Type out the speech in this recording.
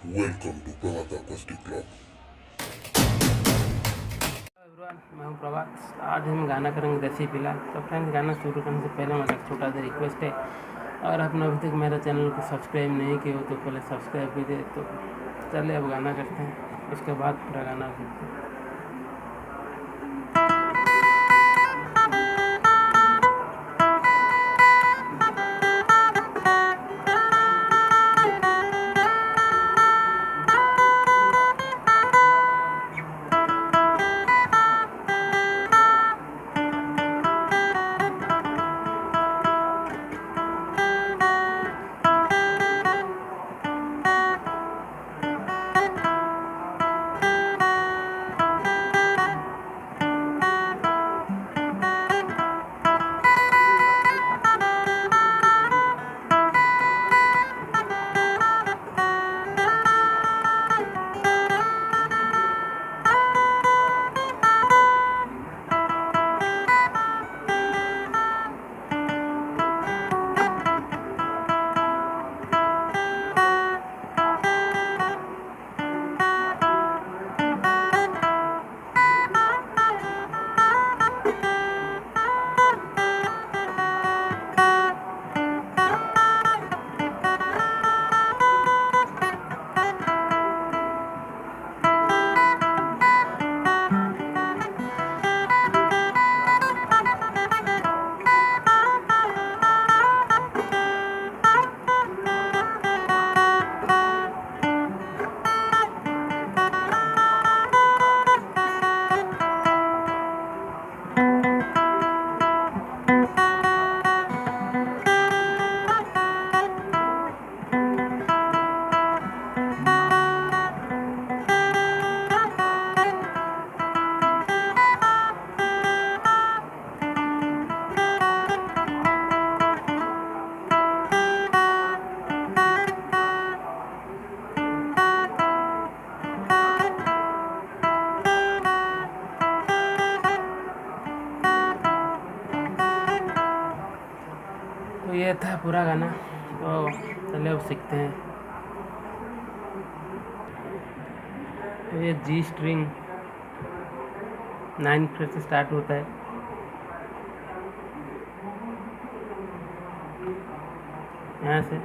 Welcome to Pravat Acoustic Club. Everyone, मैं हूं प्रभात। आज हम गाना करेंगे देसी पिला। तो फ्रेंड्स, गाना शुरू करने से पहले मेरा एक छोटा सा रिक्वेस्ट है, अगर आपने अभी तक मेरा चैनल को सब्सक्राइब नहीं किया हो तो पहले सब्सक्राइब कीजिए। तो चलिए अब गाना करते हैं, उसके बाद पूरा गाना सुनते हैं। तो ये था पूरा गाना। तो चलिए अब सीखते हैं। तो ये जी स्ट्रिंग 9 फ्रेट से स्टार्ट होता है। यहाँ से